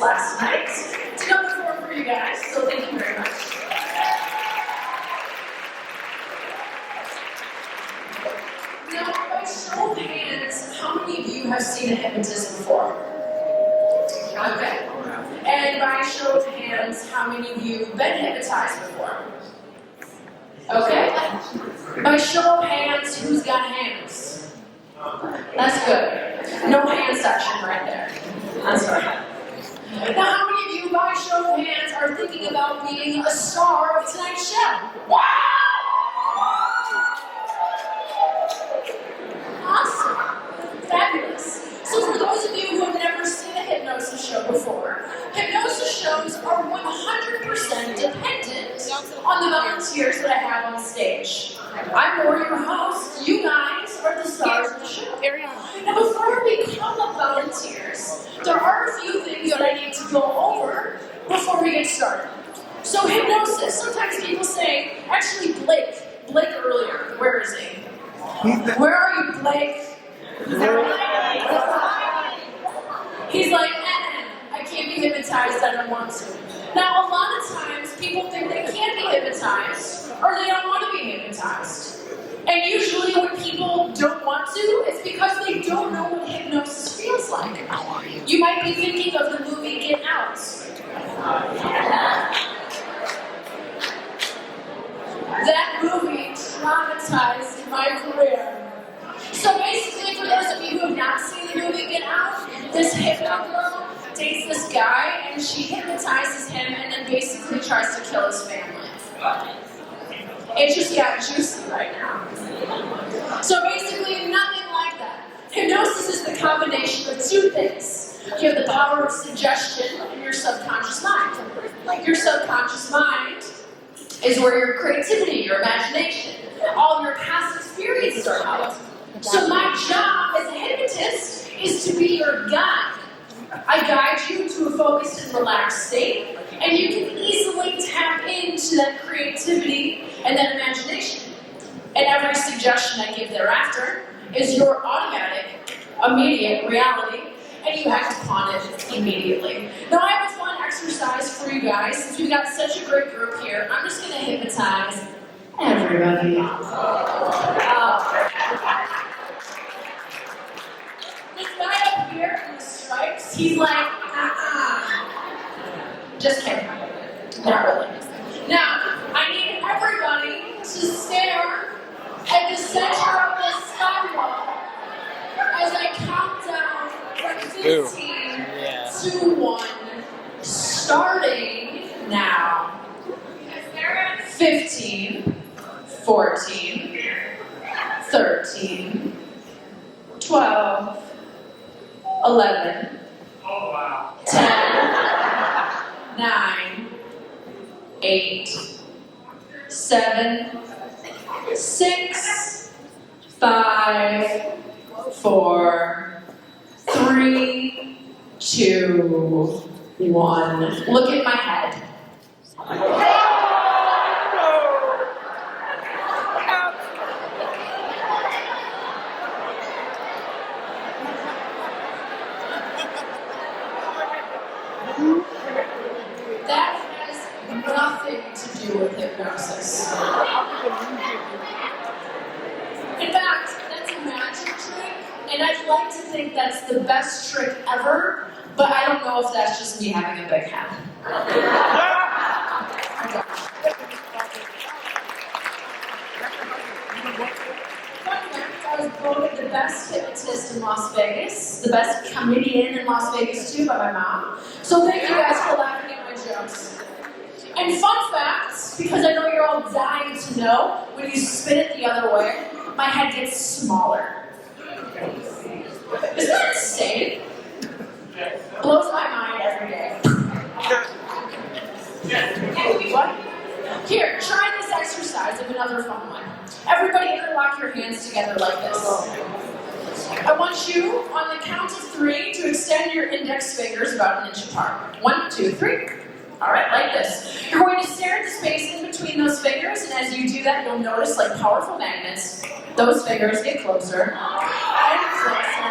last night. It's number 4 for you guys, so thank you very much. Now, by show of hands, how many of you have seen a hypnotist before? Okay. And by show of hands, how many of you have been hypnotized before? Okay. By show of hands, who's got hands? That's good. No hand section right there. That's right. Now, how many of you, by show of hands, are thinking about being a star of tonight's show? Wow! Awesome. Fabulous. So for those of you who have never seen a hypnosis show before, hypnosis shows are 100% dependent on the volunteers that I have on stage. I'm more your host. You guys are the stars of the show. Now before we become volunteers, there are a few things that I need to go over before we get started. So hypnosis, sometimes people say, actually Blake earlier, where is he? Where are you, Blake? He's like, I can't be hypnotized, I don't want to. Now, a lot of times, people think they can't be hypnotized, or they don't want to be hypnotized. And usually when people don't want to, it's because they don't know what hypnosis feels like. You might be thinking of the movie Get Out. That movie traumatized my career. So basically, for those of you who have not seen the movie Get Out, this hypno girl dates this guy, and she hypnotizes him, and then basically tries to kill his family. It just got juicy right now. So basically, nothing like that. Hypnosis is the combination of two things. You have the power of suggestion in your subconscious mind. Your subconscious mind is where your creativity, your imagination, all your past experiences are held. So my job as a hypnotist is to be your guide. I guide you to a focused and relaxed state, and you can easily tap into that creativity and that imagination. And every suggestion I give thereafter is your automatic, immediate reality, and you act upon it immediately. Now I have a fun exercise for you guys. Since we've got such a great group here, I'm just going to hypnotize everybody. This guy up here in the stripes, he's like, Just kidding. Not really. Now, I need everybody to stare at the center of the skywall as I count down from 15 to 1, starting now. 15, 14, 13, 12, 11, 10, 9, 8, 7, 6, 5, 4, 3, 2, 1. Look at my head. That has nothing to do with hypnosis. In fact, that's a magic trick, and I'd like to think that's the best trick ever, but I don't know if that's just me having a big head. I was voted the best hypnotist in Las Vegas, the best comedian in Las Vegas too by my mom. So thank you guys for laughing at my jokes. And fun facts, because I know you're all dying to know, when you spin it the other way, my head gets smaller. Isn't that insane? Blows my mind every day. What? Here, try this exercise of another fun one. Everybody interlock your hands together like this. I want you, on the count of 3, to extend your index fingers about 1 inch apart. 1, 2, 3. All right, like this. You're going to stare at the space in between those fingers, and as you do that, you'll notice, like powerful magnets, those fingers get closer, and closer,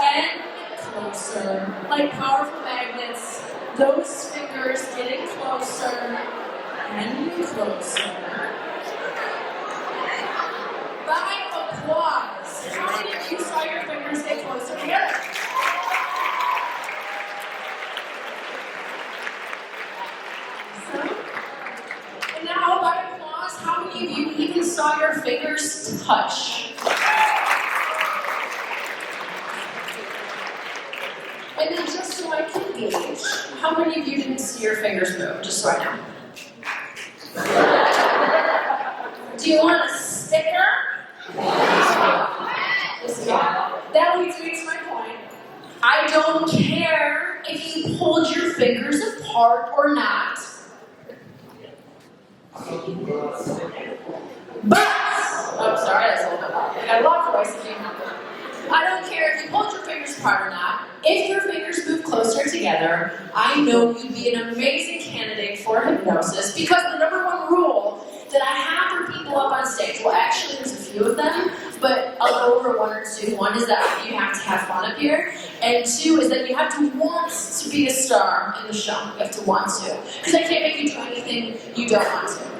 and closer, like powerful magnets. Those fingers getting closer and closer. By applause, how many of you saw your fingers get closer together? And now, by applause, how many of you even saw your fingers touch? And then just so I can gauge, how many of you didn't see your fingers move, just so I know? Do you want a sticker? That leads me to my point. I don't care if you pulled your fingers apart or not. But, oh, sorry, that's a little bit loud. I got a lot of voice if you have it. I don't care if you pulled your fingers apart or not. If your fingers move closer together, I know you'd be an amazing candidate for hypnosis, because the number one rule that I have for people up on stage, well, actually there's a few of them, but I'll go over one or two. One is that you have to have fun up here, and two is that you have to want to be a star in the show. You have to want to, because I can't make you do anything you don't want to.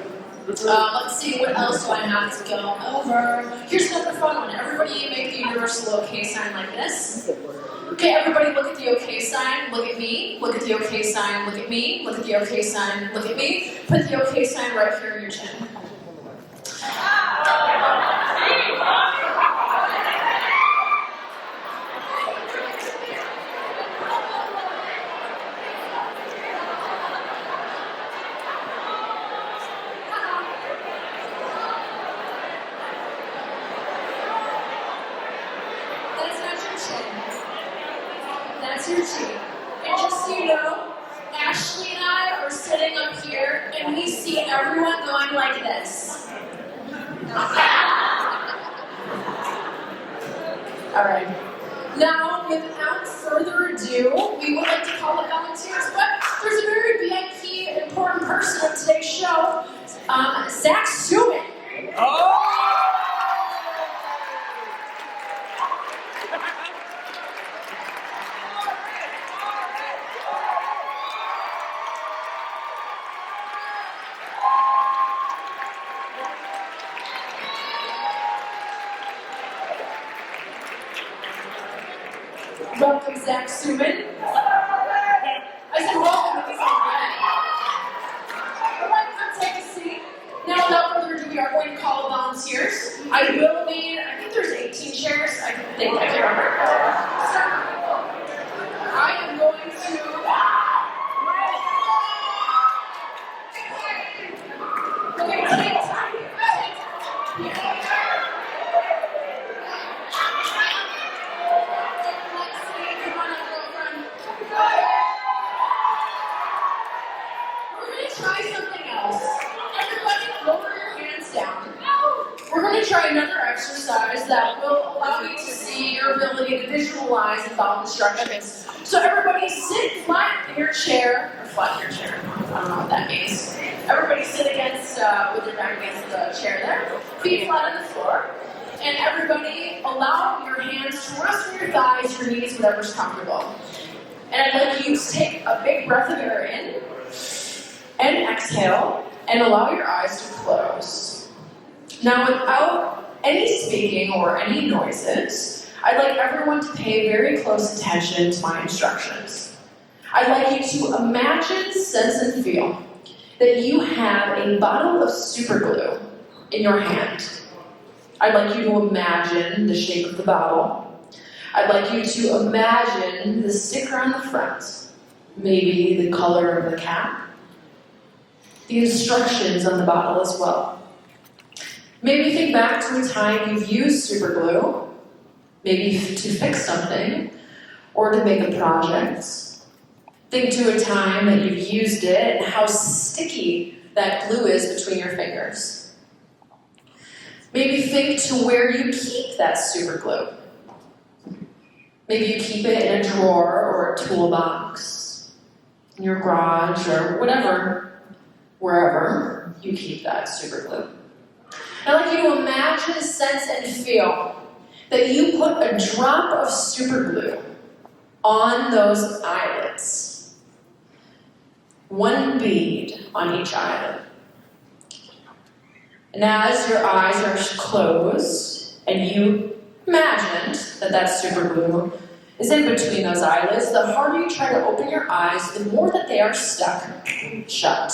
Let's see, what else do I have to go over? Here's another fun one. Everybody make the universal OK sign like this. Okay, everybody look at the OK sign, look at me. Look at the OK sign, look at me. Look at the OK sign, look at me. Put the OK sign right here in your chin. That's your cheek. And just so you know, Ashley and I are sitting up here and we see everyone going like this. Alright. Now, without further ado, we would like to call the volunteers, but there's a very VIP, important person of today's show, Zach Suman. Oh! Welcome, Zach Suman. I said welcome because I'm ready. Alright, come take a seat. Now, without further ado, we are going to call volunteers. I will need, I think there's 18 chairs. I can't remember. I am going to... Okay, take time. We're going to try another exercise that will allow you to see your ability to visualize and follow instructions. So everybody sit flat in your chair, or flat in your chair, I don't know what that means. Everybody sit against, with your back against the chair there, feet flat on the floor. And everybody allow your hands to rest on your thighs, your knees, whatever's comfortable. And I'd like you to take a big breath of air in, and exhale, and allow your eyes to close. Now, without any speaking or any noises, I'd like everyone to pay very close attention to my instructions. I'd like you to imagine, sense, and feel that you have a bottle of super glue in your hand. I'd like you to imagine the shape of the bottle. I'd like you to imagine the sticker on the front, maybe the color of the cap, the instructions on the bottle as well. Maybe think back to a time you've used super glue, maybe to fix something, or to make a project. Think to a time that you've used it and how sticky that glue is between your fingers. Maybe think to where you keep that super glue. Maybe you keep it in a drawer or a toolbox, in your garage, or whatever, wherever you keep that super glue. I'd like you to imagine, sense, and feel that you put a drop of super glue on those eyelids. one bead on each eyelid. And as your eyes are closed, and you imagined that that super glue is in between those eyelids, the harder you try to open your eyes, the more that they are stuck shut.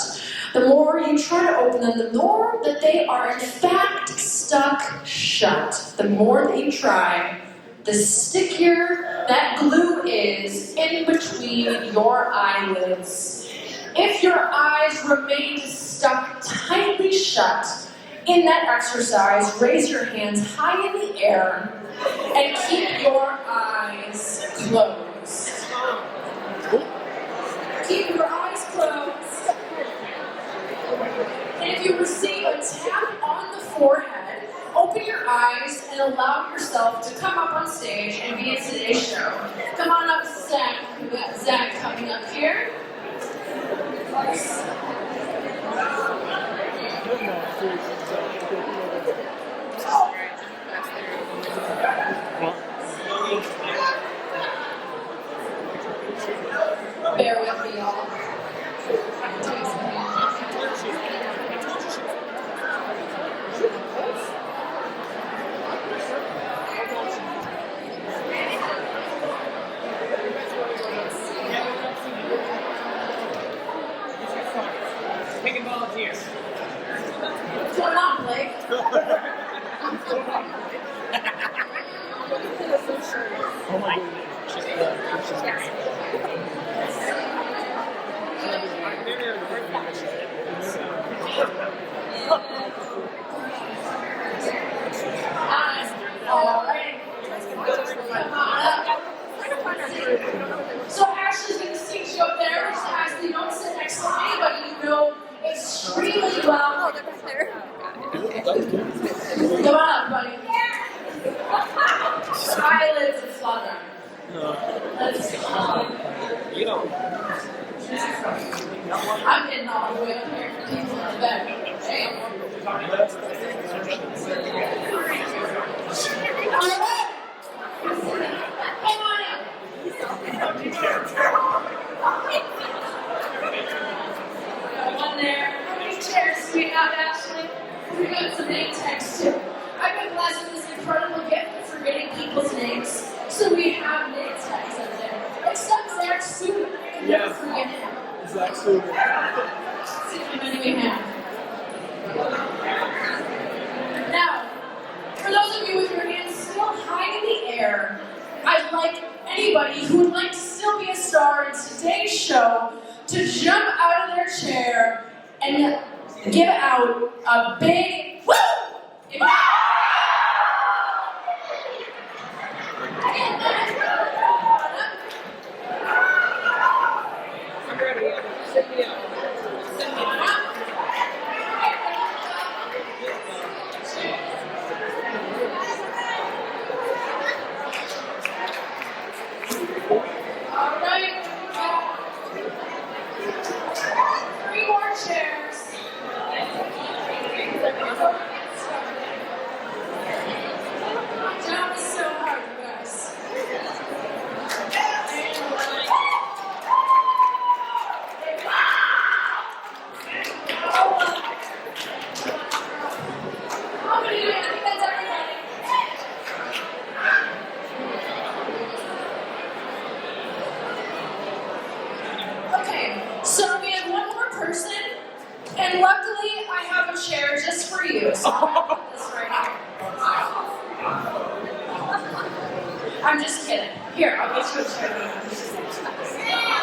The more you try to open them, the more that they are in fact stuck shut. The more that you try, the stickier that glue is in between your eyelids. If your eyes remain stuck tightly shut in that exercise, raise your hands high in the air and keep your eyes closed. Keep your eyes closed. And if you receive a tap on the forehead, open your eyes and allow yourself to come up on stage and be in today's show. Come on up, Zach. We've got Zach coming up here. Bear with me, y'all. Taking volunteers. What's going on, Blake? Oh my goodness. She's great. All right. Come on up. So Ashley's going to seat you up there. Just Ashley, don't sit next to anybody you know extremely well. Oh, they're back there. Come on up, buddy. Eyelids are fluttering. Let's go. You know. I'm getting all the way up here for people in the back. Hey. All right. Come on up. One there. How many chairs do we have, Ashley? We got some name tags too. I've been blessed with this incredible gift of forgetting people's names, so we have name tags up there. Except Zach Suter. I can never forget him. Zach Suter. Let's see how many we have. Now, for those of you with your hands still high in the air, I'd like anybody who would like to still be a star in today's show to jump out of their chair and give out a big woo! All right. 3 more chairs. Job is so hard, you guys. How many do we have? I think that's everybody. Okay, so we have one more person, and luckily I have a chair just for you. So I'm gonna put this right here. I'm just kidding. Here, I'll get you a chair.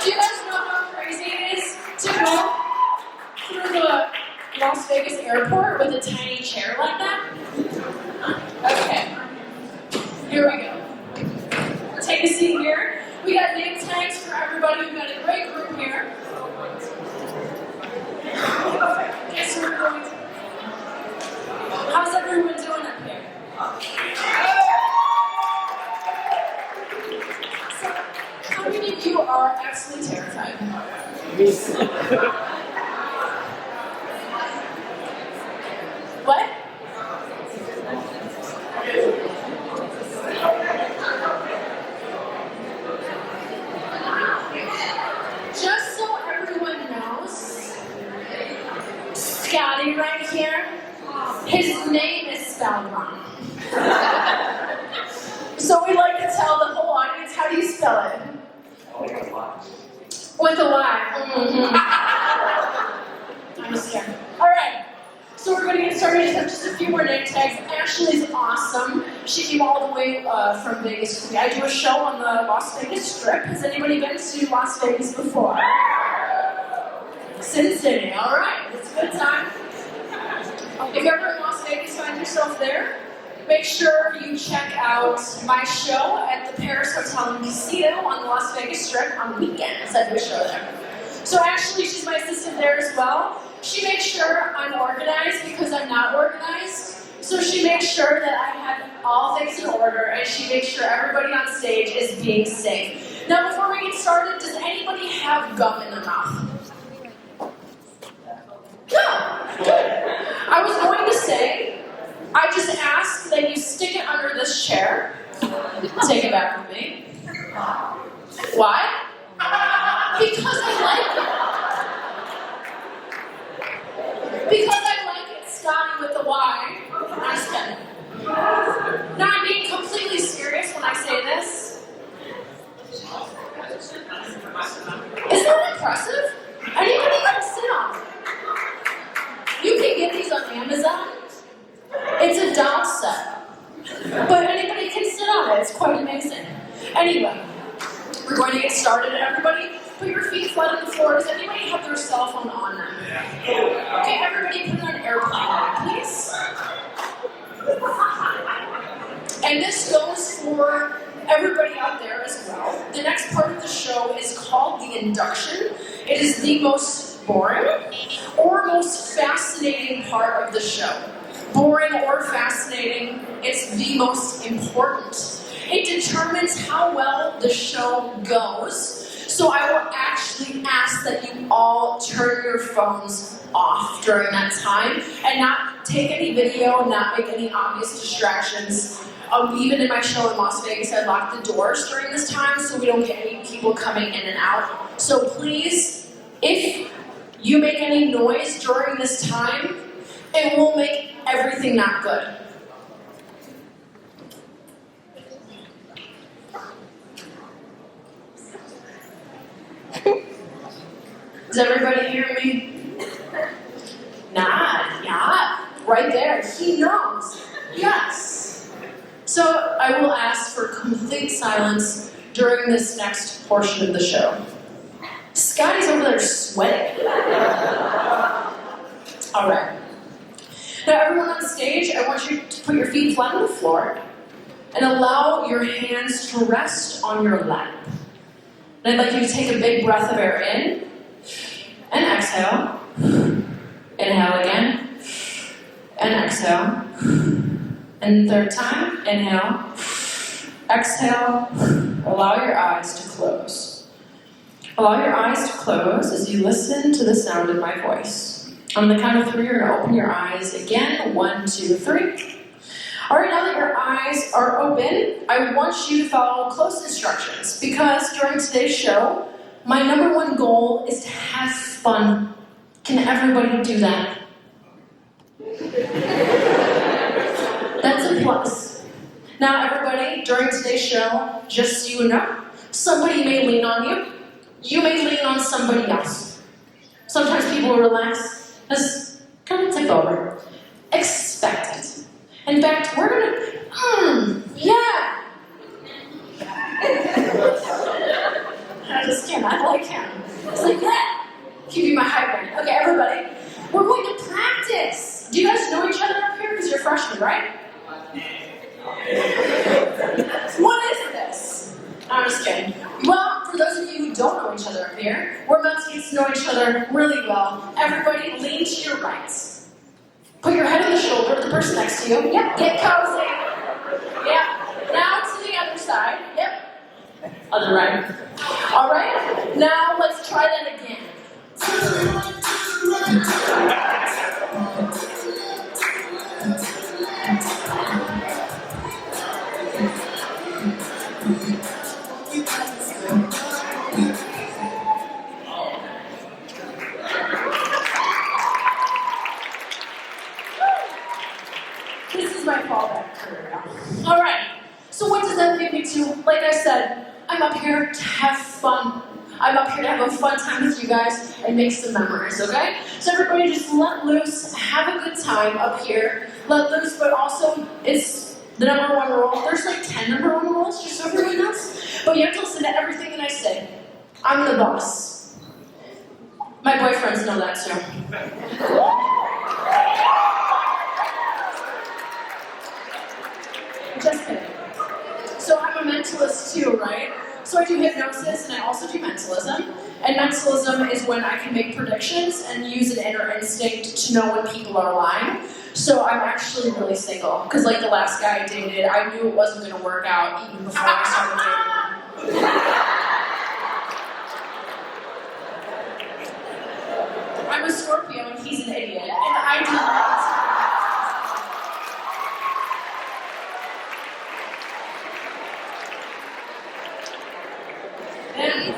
Do you guys know how crazy it is to go through the Las Vegas airport with a tiny chair like that? Okay, here we go. Take a seat here. We got name tags for everybody. We've got a great group here. Okay, so we're going to... How's everyone doing up here? So, how many of you are absolutely terrified? What? Just so everyone knows, Scotty right here, his name is spelled wrong. So we like to tell the whole audience, how do you spell it? With a Y. Mm-hmm. I'm just kidding. All right. So we're going to get started. Just a few more name tags. Ashley's awesome. She came all the way from Vegas with me. I do a show on the Las Vegas Strip. Has anybody been to Las Vegas before? Sin City. All right. It's a good time. If you're ever in Las Vegas, find yourself there, make sure you check out my show at the Paris Hotel and Casino on the Las Vegas Strip on the weekends. I do a show there. So Ashley, she's my assistant there as well. She makes sure I'm organized because I'm not organized. So she makes sure that I have all things in order, and she makes sure everybody on stage is being safe. Now before we get started, does anybody have gum in their mouth? No. Good. I was going to say, I just ask that you stick it under this chair. Take it back with me. Why? Because I like it. Because I like it, Scotty with the Y. I'm just kidding. Now I'm being completely serious when I say this. Isn't that impressive? Anybody can sit on it. You can get these on Amazon. It's a doll set. But anybody can sit on it. It's quite amazing. Anyway, we're going to get started. Everybody, put your feet flat on the floor. Does anybody have their cell phone on them? Okay, everybody put it on airplane mode, please. And this goes for everybody out there as well. The next part of the show is called the induction. It is the most boring or most fascinating part of the show. Boring or fascinating, it's the most important. It determines how well the show goes. So I will actually ask that you all turn your phones off during that time and not take any video, not make any obvious distractions. Even in my show in Las Vegas, I lock the doors during this time so we don't get any people coming in and out. So please, if you make any noise during this time, it will make everything not good. Does everybody hear me? Nod, yeah, right there. He knows. Yes. So I will ask for complete silence during this next portion of the show. Scotty's over there sweating. All right. Now everyone on stage, I want you to put your feet flat on the floor and allow your hands to rest on your lap. And I'd like you to take a big breath of air in and exhale. Inhale again and exhale. And third time, inhale, exhale, allow your eyes to close. Allow your eyes to close as you listen to the sound of my voice. On the count of 3, you're going to open your eyes again. 1, 2, 3. All right, now that your eyes are open, I want you to follow close instructions because during today's show, my number one goal is to have fun. Can everybody do that? That's a plus. Now, everybody, during today's show, just so you know, somebody may lean on you. You may lean on somebody else. Sometimes people relax. Just kind of tip over. Expect it. In fact, we're gonna, yeah. I just can't, I like him. It's like, yeah. Give you my high brain. Okay, everybody, we're going to practice. Do you guys know each other up here? Because you're freshmen, right? What is this? I'm just kidding. Well, for those of you who don't know each other up here, we're about to get to know each other really well. Everybody, lean to your right. Put your head on the shoulder of the person next to you. Yep, get cozy. Yep. Now to the other side. Yep. Other right. All right. Now let's try that again. here to have fun. I'm up here to have a fun time with you guys and make some memories, okay? So everybody just let loose, have a good time up here. Let loose, but also it's the number one rule. There's like 10 number one rules, just so everyone knows. But you have to listen to everything that I say. I'm the boss. My boyfriends know that too. Just kidding. So I'm a mentalist too, right? So I do hypnosis and I also do mentalism. And mentalism is when I can make predictions and use an inner instinct to know when people are lying. So I'm actually really single. Because like the last guy I dated, I knew it wasn't going to work out even before I started dating him. I'm a Scorpio and he's an idiot. And I do not.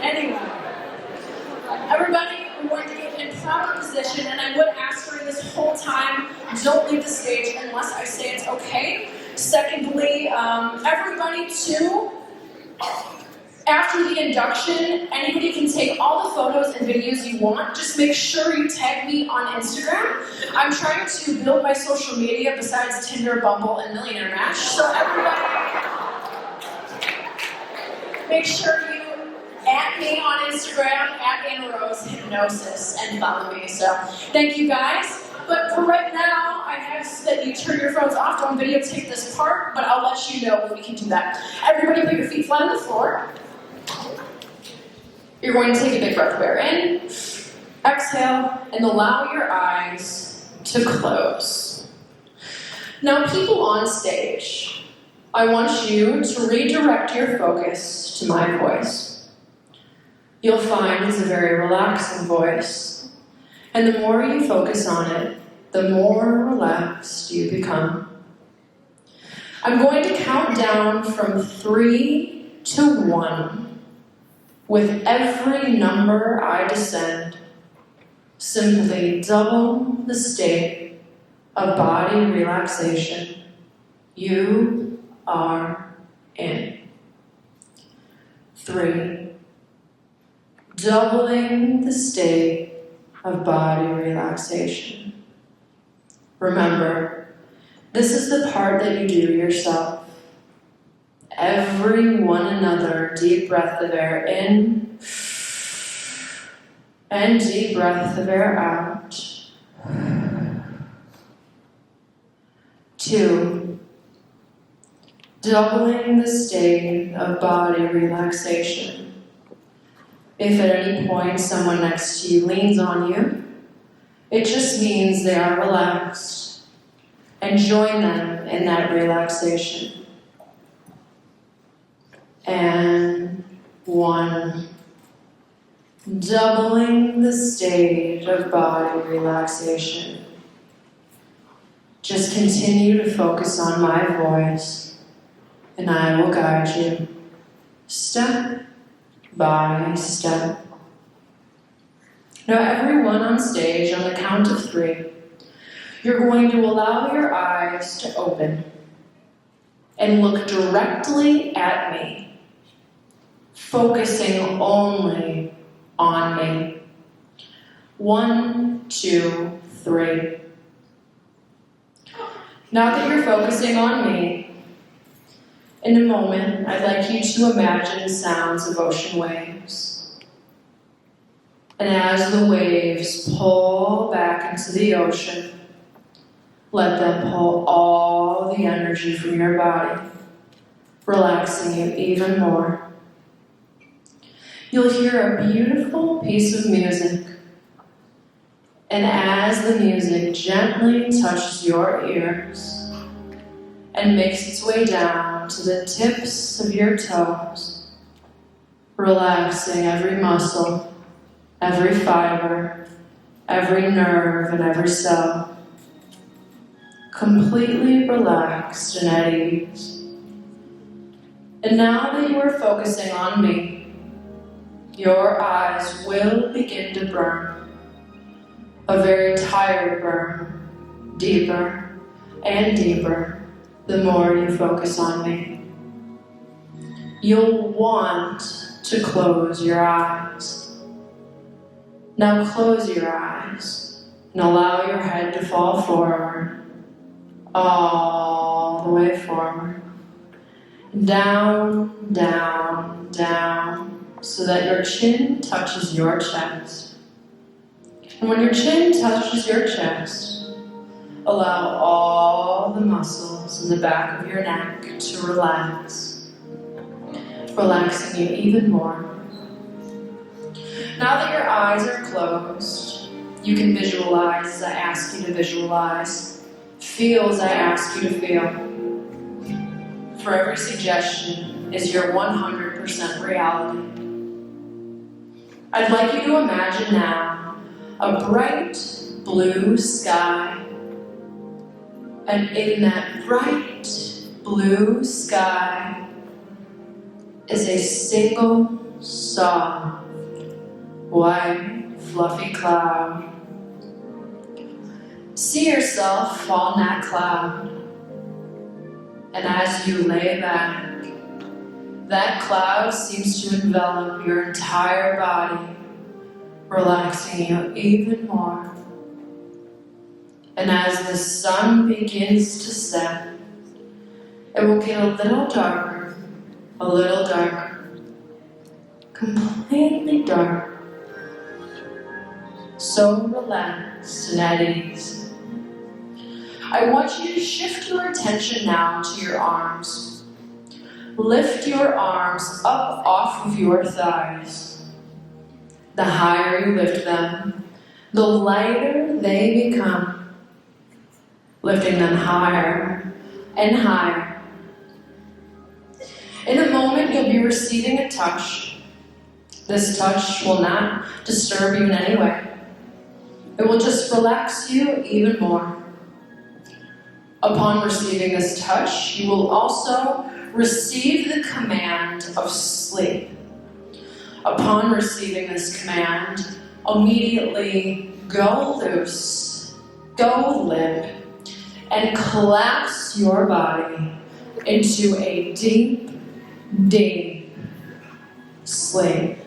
Anyway, everybody, we're going to get in proper position, and I would ask during this whole time, don't leave the stage unless I say it's okay. Secondly, everybody too, after the induction, anybody can take all the photos and videos you want. Just make sure you tag me on Instagram. I'm trying to build my social media besides Tinder, Bumble, and Millionaire Match. So everybody, make sure you at me on Instagram, at AnnaRose Hypnosis, and follow me. So, thank you guys. But for right now, I ask that you turn your phones off. Don't videotape this part, but I'll let you know when we can do that. Everybody put your feet flat on the floor. You're going to take a big breath. Bear in, exhale, and allow your eyes to close. Now, people on stage, I want you to redirect your focus to my voice. You'll find it's a very relaxing voice, and the more you focus on it, the more relaxed you become. I'm going to count down from 3 to 1. With every number I descend, simply double the state of body relaxation you are in. 3. Doubling the state of body relaxation. Remember, this is the part that you do yourself. Every one another deep breath of air in and deep breath of air out. 2. Doubling the state of body relaxation. If at any point someone next to you leans on you, it just means they are relaxed, and join them in that relaxation. And 1. Doubling the state of body relaxation. Just continue to focus on my voice, and I will guide you step by step. Now everyone on stage, on the count of 3, you're going to allow your eyes to open and look directly at me, focusing only on me. 1, 2, 3. Now that you're focusing on me, in a moment, I'd like you to imagine sounds of ocean waves. And as the waves pull back into the ocean, let them pull all the energy from your body, relaxing you even more. You'll hear a beautiful piece of music. And as the music gently touches your ears, and makes its way down to the tips of your toes, relaxing every muscle, every fiber, every nerve, and every cell. Completely relaxed and at ease. And now that you are focusing on me, your eyes will begin to burn. A very tired burn, deeper and deeper. The more you focus on me, you'll want to close your eyes. Now close your eyes and allow your head to fall forward, all the way forward. Down, down, down, so that your chin touches your chest. And when your chin touches your chest, allow all the muscles in the back of your neck to relax, relaxing you even more. Now that your eyes are closed, you can visualize as I ask you to visualize, feel as I ask you to feel. For every suggestion is your 100% reality. I'd like you to imagine now a bright blue sky. And in that bright blue sky is a single soft, white, fluffy cloud. See yourself fall in that cloud. And as you lay back, that cloud seems to envelop your entire body, relaxing you even more. And as the sun begins to set, it will get a little darker, completely dark, so relaxed and at ease. I want you to shift your attention now to your arms. Lift your arms up off of your thighs. The higher you lift them, the lighter they become, lifting them higher and higher. In a moment, you'll be receiving a touch. This touch will not disturb you in any way. It will just relax you even more. Upon receiving this touch, you will also receive the command of sleep. Upon receiving this command, immediately go loose, go limp, and collapse your body into a deep, deep sleep.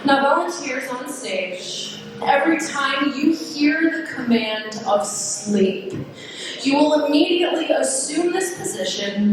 Now, volunteers on stage, every time you hear the command of sleep, you will immediately assume this position